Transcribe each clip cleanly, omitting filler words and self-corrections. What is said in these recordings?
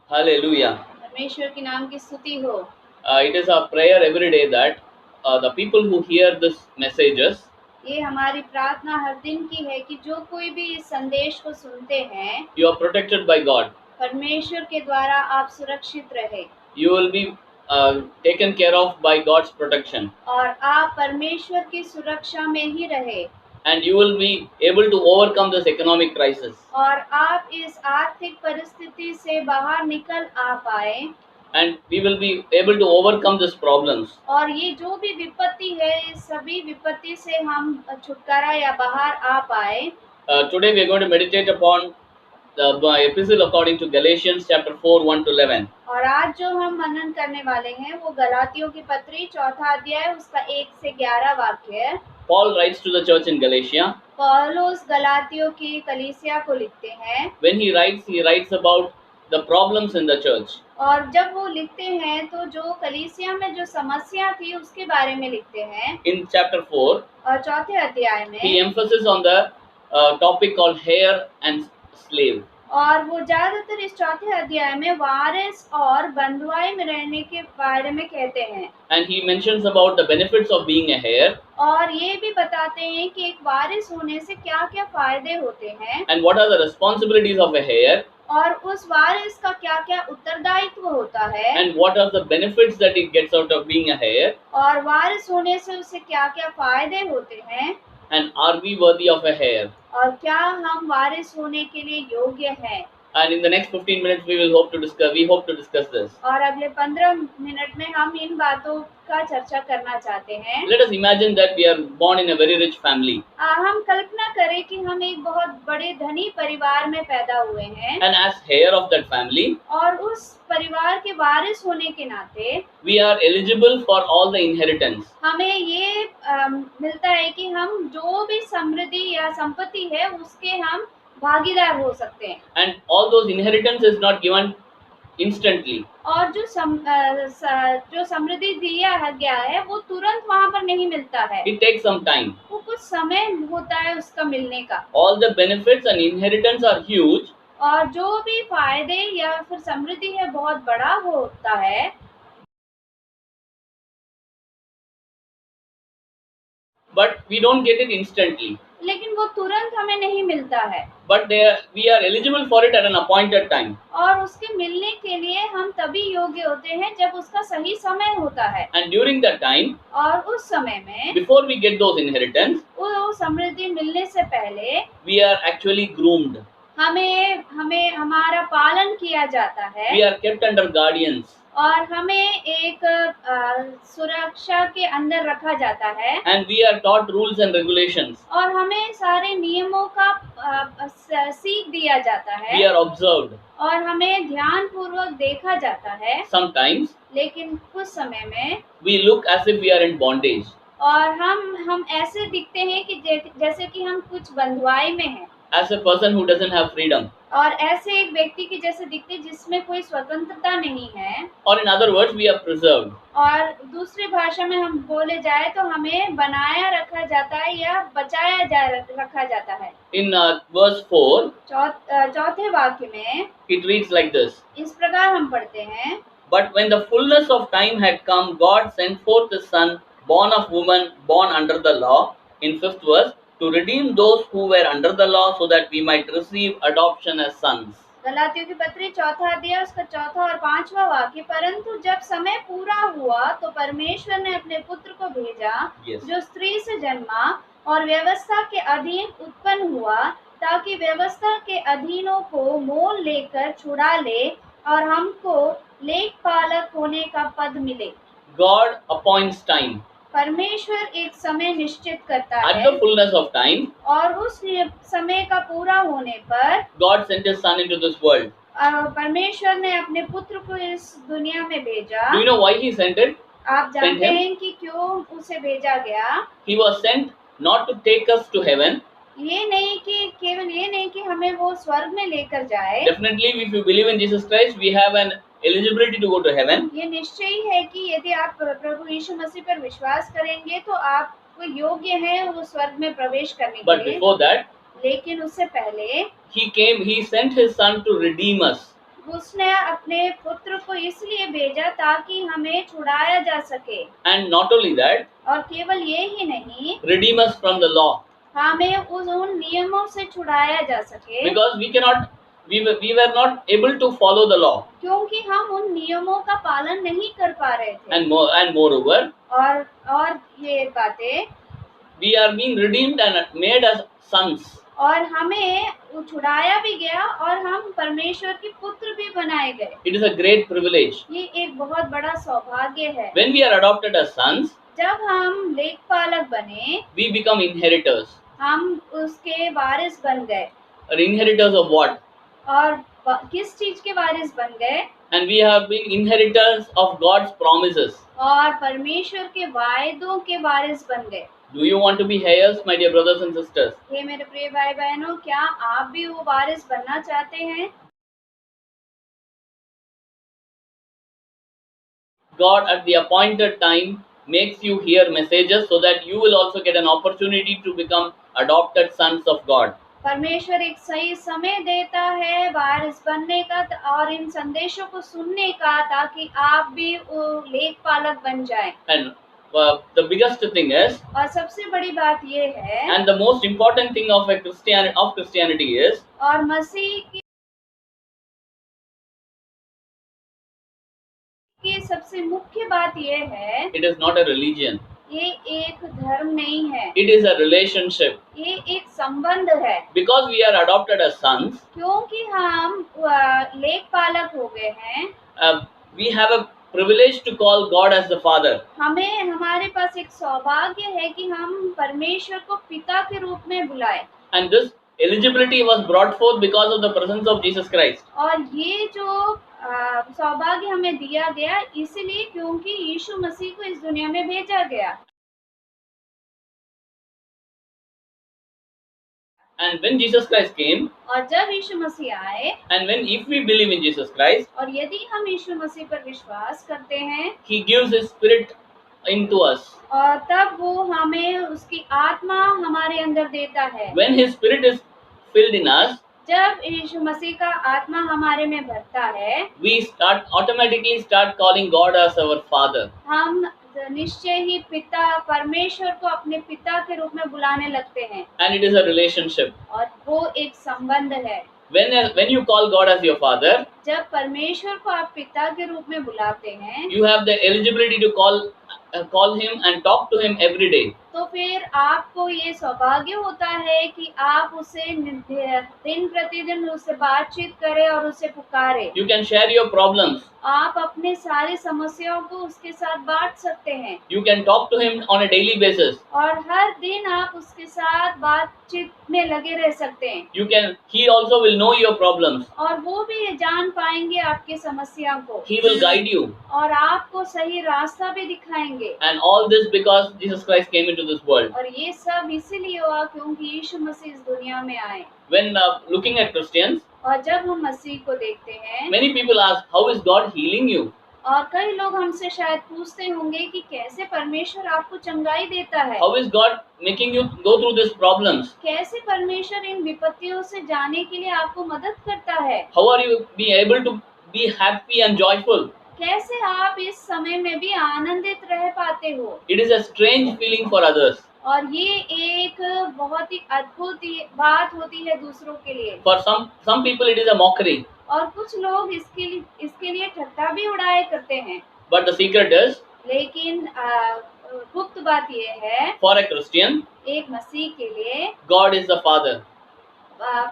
Hallelujah. परमेश्वर के नाम की स्तुति हो। It is our prayer every day that the people who hear these messages, ये हमारी प्रार्थना हर दिन की है कि जो कोई भी इस संदेश को सुनते हैं, you are protected by God. परमेश्वर के द्वारा आप सुरक्षित रहे You will be taken care of by God's protection, और आप परमेश्वर की सुरक्षा में ही रहे and you will be able to overcome this economic crisis. और आप इस आर्थिक परिस्थिति से बाहर निकल आ पाए And we will be able to overcome these problems. और ये जो भी विपत्ति है, इस सभी विपत्ति से हम छुटकारा या बाहर आ पाए। Today we are going to meditate upon the epistle according to Galatians chapter 4, 1 to 11. और आज जो हम मनन करने वाले हैं वो गलातियों की पत्री 4 अध्याय उसका 1 से 11 वाक्य है। Paul writes to the church in Galatia. पौलुस गलातियों की कलीसिया को लिखते हैं। When he writes about the problems in the church. और जब वो लिखते हैं तो जो कलीसिया में जो समस्या थी उसके बारे में लिखते हैं। In chapter 4, और 4 अध्याय में he emphasizes on the topic called heir and slave. और वो ज्यादातर इस 4 अध्याय में वारिस और बंधुआई में रहने के बारे में कहते हैं। And he mentions about the benefits of being a heir. और ये भी बताते हैं कि एक वारिस होने से क्या क्या फायदे होते हैं। And what are the responsibilities of a heir. और उस वारिस का क्या क्या उत्तरदायित्व होता है। And what are the benefits that he gets out of being a heir. और वारिस होने से उसे क्या क्या फायदे होते हैं। And are we worthy of a heir. और क्या हम वारिस होने के लिए योग्य हैं। And in the next 15 minutes we hope to discuss this. और अगले 15 मिनट में हम इन बातों का चर्चा करना चाहते हैं। Let us imagine that we are born in a very rich family. हम कल्पना करें कि हम एक बहुत बड़े धनी परिवार में पैदा हुए हैं। And as heir of that family, और उस परिवार के वारिस होने के नाते we are eligible for all the inheritance. हमें ये मिलता है कि हम जो भी समृद्धि या संपत्ति है उसके हम भागीदार हो सकते हैं। And all those inheritance is not given instantly. और जो समृद्धि दिया गया है वो तुरंत वहाँ पर नहीं मिलता है। It takes some time. वो कुछ समय होता है उसका मिलने का। All the benefits and inheritance are huge. और जो भी फायदे या फिर समृद्धि है बहुत बड़ा होता है। But we don't get it instantly. लेकिन वो तुरंत हमें नहीं मिलता है। But we are eligible for it at an appointed time. और उसके मिलने के लिए हम तभी योग्य होते हैं जब उसका सही समय होता है। And during that time, और उस समय में before we get those inheritance, वो समृद्धि मिलने से पहले we are actually groomed. हमें हमारा पालन किया जाता है। We are kept under guardians. और हमें एक सुरक्षा के अंदर रखा जाता है। And we are taught rules and regulations. और हमें सारे नियमों का सीख दिया जाता है। We are observed. और हमें ध्यान पूर्वक देखा जाता है। Sometimes, लेकिन कुछ समय में we look as if we are in bondage. और हम ऐसे दिखते हैं कि जैसे कि हम कुछ बंधुआई में हैं। As a person who doesn't have freedom. और ऐसे एक व्यक्ति की जैसे दिखते जिसमें कोई स्वतंत्रता नहीं है। Or in other words, we are preserved. और दूसरी भाषा में हम बोले जाए तो हमें बनाया रखा जाता है या बचाया रखा जाता है। In verse 4, चौथे वाक्य में it reads like this. इस प्रकार हम पढ़ते हैं। But when the fullness of time had come, God sent forth His Son, born of woman, born under the law, in 5th verse, to redeem those who were under the law, so that we might receive adoption as sons. गलातियों की पत्री 4 अध्याय उसका 4 और 5वां वाक्य। परंतु जब समय पूरा हुआ तो परमेश्वर ने अपने पुत्र को भेजा, Yes. जो स्त्री से जन्मा और व्यवस्था के अधीन उत्पन्न हुआ, ताकि व्यवस्था के अधीनों को मोल लेकर छुड़ा ले और हमको लेखपालक होने का पद मिले। God appoints time. परमेश्वर एक समय निश्चित करता At है। the fullness of time, और उस समय का पूरा होने पर God sent His Son into this world. परमेश्वर ने अपने पुत्र को इस दुनिया में भेजा। Do you know why He sent it? आप जानते हैं कि क्यों उसे भेजा गया? He was sent not to take us to heaven. ये नहीं कि केवल ये नहीं कि हमें वो स्वर्ग में लेकर जाए। Definitely, if you believe in Jesus Christ, we have an eligibility to go to heaven. ये निश्चय ही है कि यदि आप प्रभु यीशु मसीह पर विश्वास करेंगे तो आप योग्य हैं वो स्वर्ग में प्रवेश करने But के लिए। before that, लेकिन उससे पहले He sent His Son to redeem us. उसने अपने पुत्र को इसलिए भेजा ताकि हमें छुड़ाया जा सके, And not only that, और केवल ये ही नहीं, redeem us from the law. हमें उन नियमों से छुड़ाया जा सके, Because we were not able to follow the law. क्योंकि हम उन नियमों का पालन नहीं कर पा रहे थे। And moreover, और ये बातें, we are being redeemed and made as sons. और हमें छुड़ाया भी गया और हम परमेश्वर के पुत्र भी बनाए गए। It is a great privilege. ये एक बहुत बड़ा सौभाग्य है। When we are adopted as sons, जब हम लेखपालक बने, we become inheritors. हम उसके वारिस बन गए। Or inheritors of what? और किस चीज के वारिस बन गए? And we have been inheritors of God's promises. और परमेश्वर के वायदों के वारिस बन गए। Do you want to be heirs, my dear brothers and sisters? हे मेरे प्रिय भाई बहनों, क्या आप भी वो वारिस बनना चाहते हैं? God at the appointed time makes you hear messages so that you will also get an opportunity to become adopted sons of God. परमेश्वर एक सही समय देता है वारिस बनने का और इन संदेशों को सुनने का, ताकि आप भी लेखपालक बन जाएं। And the biggest thing is, और सबसे बड़ी बात ये है, and the most important thing of Christianity is, और मसीह की सबसे मुख्य बात ये है, it is not a religion. ये एक धर्म नहीं है, It is a relationship. ये एक संबंध है। Because we are adopted as sons, क्योंकि हम लेखपालक हो गए हैं, we have a privilege to call God as the Father. हमारे पास एक सौभाग्य है कि हम परमेश्वर को पिता के रूप में बुलाएं। And this eligibility was brought forth because of the presence of Jesus Christ. और ये जो सौभाग्य हमें दिया गया इसलिए क्योंकि यीशु मसीह को इस दुनिया में भेजा गया। And when Jesus Christ came, और जब यीशु मसीह आए, and if we believe in Jesus Christ, और यदि हम यीशु मसीह पर विश्वास करते हैं, He gives His Spirit into us. और तब वो हमें उसकी आत्मा हमारे अंदर देता है। When His Spirit is filled in us, जब यीशु मसीह का आत्मा हमारे में भरता है, we automatically start calling God as our Father. हम निश्चय ही पिता परमेश्वर को अपने पिता के रूप में बुलाने लगते हैं। And it is a relationship. और वो एक संबंध है। When you call God as your Father, जब परमेश्वर को आप पिता के रूप में बुलाते हैं, you have the eligibility to call Him and talk to Him every day. तो फिर आपको ये सौभाग्य होता है कि आप उसे दिन प्रतिदिन उससे बातचीत करें और उसे पुकारें। You can share your problems. आप अपने सारी समस्याओं को उसके साथ बांट सकते हैं। You can talk to Him on a daily basis. और हर दिन आप उसके साथ बातचीत में लगे रह सकते हैं। He also will know your problems. और वो भी ये जान पाएंगे आपकी समस्या को। He will guide you. और आपको सही रास्ता भी दिखाएंगे। And all this because Jesus Christ came into this world. और ये सब इसीलिए हुआ क्योंकि यीशु मसीह इस दुनिया में आए। When looking at Christians, और जब हम मसीह को देखते हैं, many people ask, how is God healing you? और कई लोग हमसे शायद पूछते होंगे कि कैसे परमेश्वर आपको चंगाई देता है। How is God making you go through these problems? कैसे परमेश्वर इन विपत्तियों से जाने के लिए आपको मदद करता है। How are you be able to be happy and joyful? कैसे आप इस समय में भी आनंदित रह पाते हो। It is a strange feeling for others. और ये एक बहुत ही अद्भुत बात होती है दूसरों के लिए। For some people it is a mockery. और कुछ लोग इसके लिए ठट्टा भी उड़ाए करते हैं। But the secret is, लेकिन गुप्त बात ये है, for a Christian, एक मसीह के लिए God is the Father.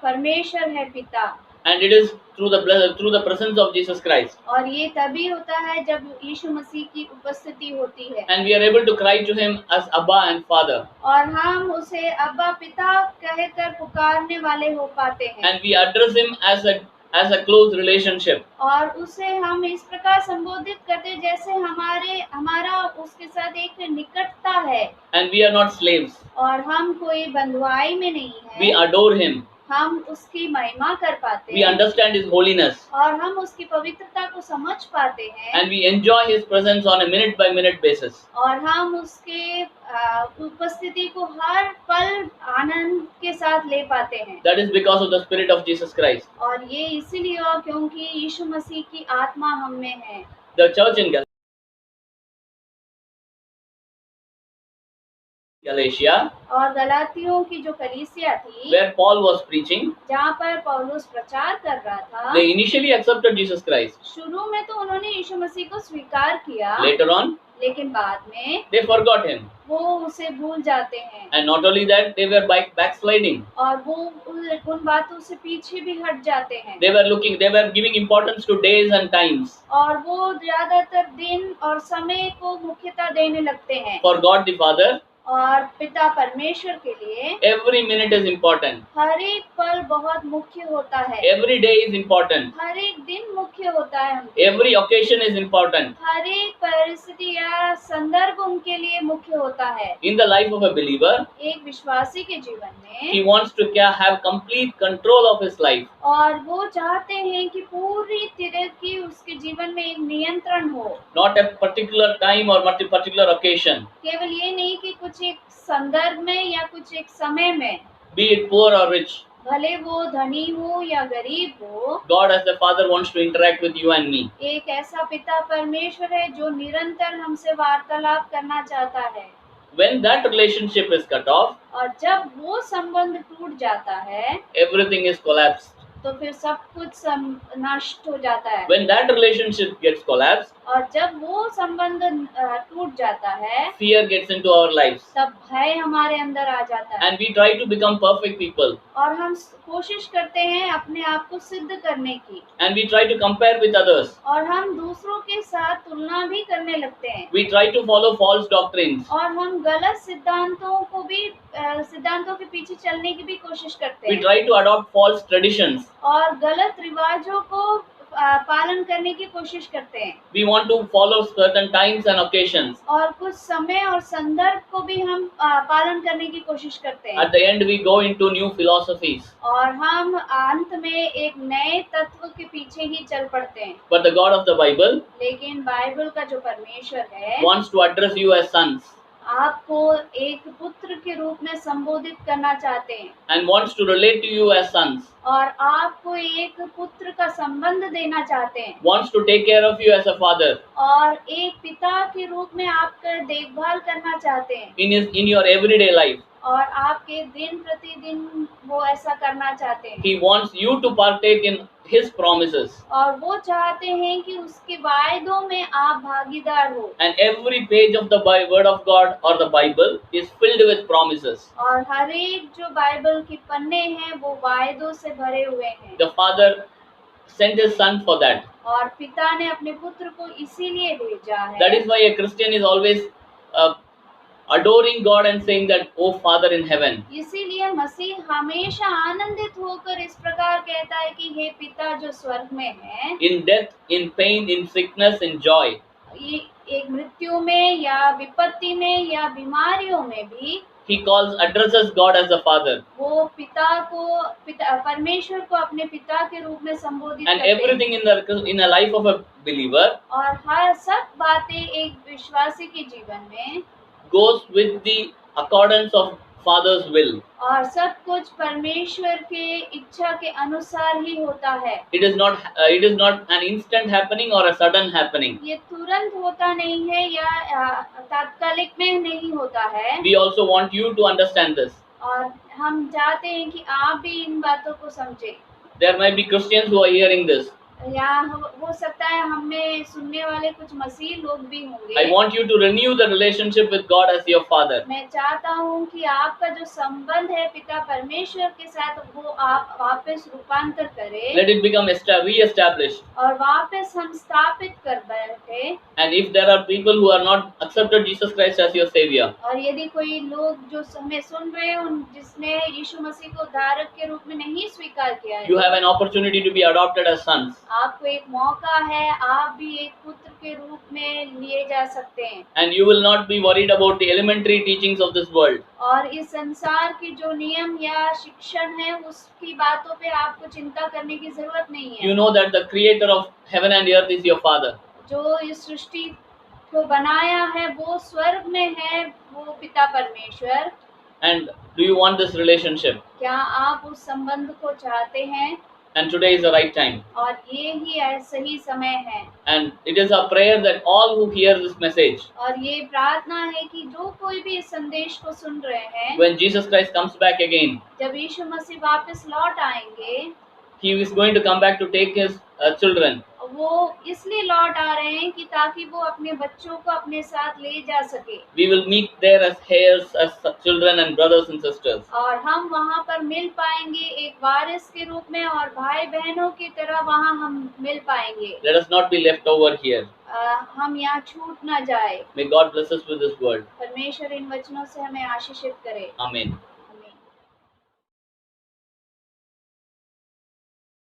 परमेश्वर है पिता। And it is through the presence of Jesus Christ. और ये तभी होता है जब यीशु मसीह की उपस्थिति होती है। And we are able to cry to Him as Abba and Father. और हम उसे अब्बा पिता कहकर पुकारने वाले हो पाते हैं। And we address Him as a close relationship. और उसे हम इस प्रकार संबोधित करते हैं जैसे हमारा उसके साथ एक निकटता है। And we are not slaves. और हम कोई बंधुआई में नहीं है। We adore Him. हम उसकी महिमा कर पाते we हैं understand His holiness, और हम उसकी पवित्रता को समझ पाते हैं and we enjoy His presence on a minute by minute basis. और हम उसके उपस्थिति को हर पल आनंद के साथ ले पाते हैं। That is because of the Spirit of Jesus Christ. और ये इसीलिए हुआ क्योंकि यीशु मसीह की आत्मा हम में है। The church in Galatia, और गलातियों की जो कलीसिया थी where Paul was preaching, जहाँ पर पौलुस प्रचार कर रहा था, they initially accepted Jesus Christ. शुरू में तो उन्होंने यीशु मसीह को स्वीकार किया, Later on, लेकिन बाद में they forgot Him. वो उसे भूल जाते हैं And not only that, they were backsliding. और वो उन बातों से पीछे भी हट जाते हैं They were giving importance to days and times. और वो ज्यादातर दिन और समय को मुख्यता देने लगते हैं। For God the Father, और पिता परमेश्वर के लिए every minute is important. हर एक पल बहुत मुख्य होता है, Every day is important. हर एक दिन मुख्य होता है उनके Every occasion is important. हर एक परिस्थिति या संदर्भ उनके लिए मुख्य होता है। In the life of a believer, एक विश्वासी के जीवन he में wants to have complete control of his life. और वो चाहते हैं कि पूरी तरह की उसके जीवन में एक नियंत्रण हो, Not a particular time or particular occasion. केवल ये नहीं कि कुछ एक संदर्भ में या कुछ एक समय में, Be it poor or rich, भले वो धनी हो या गरीब हो, God as the Father wants to interact with you and me. एक ऐसा पिता परमेश्वर है जो निरंतर हमसे वार्तालाप करना चाहता है। When that relationship is cut off, और जब वो संबंध टूट जाता है everything is collapsed. तो फिर सब कुछ नष्ट हो जाता है। When that relationship gets collapsed, और जब वो संबंध टूट जाता है fear gets into our lives. तब भय हमारे अंदर आ जाता है And we try to become perfect people. और हम कोशिश करते हैं अपने आप को सिद्ध करने की And we try to compare with others. और हम दूसरों के साथ तुलना भी करने लगते हैं We try to follow false doctrines. और हम गलत सिद्धांतों के पीछे चलने की भी कोशिश करते We हैं try to adopt false traditions. और गलत रिवाजों को पालन करने की कोशिश करते हैं We want to follow certain times and occasions. और कुछ समय और संदर्भ को भी हम पालन करने की कोशिश करते हैं At the end, we go into new philosophies. और हम अंत में एक नए तत्व के पीछे ही चल पड़ते हैं। But the God of the Bible लेकिन बाइबल का जो परमेश्वर है wants to address you as sons आपको एक पुत्र के रूप में संबोधित करना चाहते हैं and wants to relate to you as sons, और आपको एक पुत्र का संबंध देना चाहते हैं wants to take care of you as a father और एक पिता के रूप में आपका देखभाल करना चाहते हैं in your everyday life. और आपके दिन प्रतिदिन वो ऐसा करना चाहते हैं। He wants you to partake in His promises. और वो चाहते हैं कि उसके वायदों में आप भागीदार हो And every page of the Word of God or the Bible is filled with promises. और हर एक जो बाइबल के पन्ने हैं वो वायदों से भरे हुए हैं The Father sent His Son for that. और पिता ने अपने पुत्र को इसीलिए भेजा है। That is why a Christian is always adoring God and saying that, "Oh Father in heaven." इसीलिए मसीह हमेशा आनंदित होकर इस प्रकार कहता है कि हे पिता जो स्वर्ग में है, In death, in pain, in sickness, in joy, ये एक मृत्यु में या विपत्ति में या बीमारियों में भी He addresses God as the Father. वो परमेश्वर को अपने पिता के रूप में संबोधित And करते हैं। everything in a life of a believer और हर सब बातें एक विश्वासी के जीवन में goes with the accordance of Father's will. और सब कुछ परमेश्वर के इच्छा के अनुसार ही होता है। It is not an instant happening or a sudden happening. ये तुरंत होता नहीं है या तात्कालिक में नहीं होता है। We also want you to understand this. और हम चाहते हैं कि आप भी इन बातों को समझें। There might be Christians who are hearing this. या हो सकता है हमें सुनने वाले कुछ मसीह लोग भी होंगे। I want you to renew the relationship with God as your Father. मैं चाहता हूँ कि आपका जो संबंध है पिता परमेश्वर के साथ वो आप वापस रूपांतर करें Let it become re-established. और वापस हम स्थापित कर बैठे। And if there are people who are not accepted Jesus Christ as your Savior, और यदि कोई लोग जो हमें सुन रहे हैं जिसने यीशु मसीह को उद्धारक के रूप में नहीं स्वीकार किया है, you have an opportunity to be adopted as sons. आपको एक मौका है, आप भी एक पुत्र के रूप में लिए जा सकते हैं and you will not be worried about the elementary teachings of this world. और इस संसार की जो नियम या शिक्षण है उसकी बातों पे आपको चिंता करने की जरूरत नहीं है। You know that the creator of heaven and earth is your father. जो इस सृष्टि को बनाया है वो स्वर्ग में है, वो पिता परमेश्वर। And do you want this relationship? क्या आप उस संबंध को चाहते हैं? And today is the right time. और ये ही सही समय है। And it is our prayer that all who hear this message, और ये प्रार्थना है कि जो कोई भी इस संदेश को सुन रहे हैं, when Jesus Christ comes back again, जब यीशु मसीह वापस लौट आएंगे, He is going to come back to take His children. वो इसलिए लौट आ रहे हैं कि ताकि वो अपने बच्चों को अपने साथ ले जा सके। We will meet there as heirs, as children and brothers and sisters. और हम वहाँ पर मिल पाएंगे एक वारिस के रूप में और भाई बहनों की तरह वहाँ हम मिल पाएंगे। Let us not be left over here. हम यहाँ छूट ना जाए। May God bless us with His word. परमेश्वर इन वचनों से हमें आशीषित करे। Amen.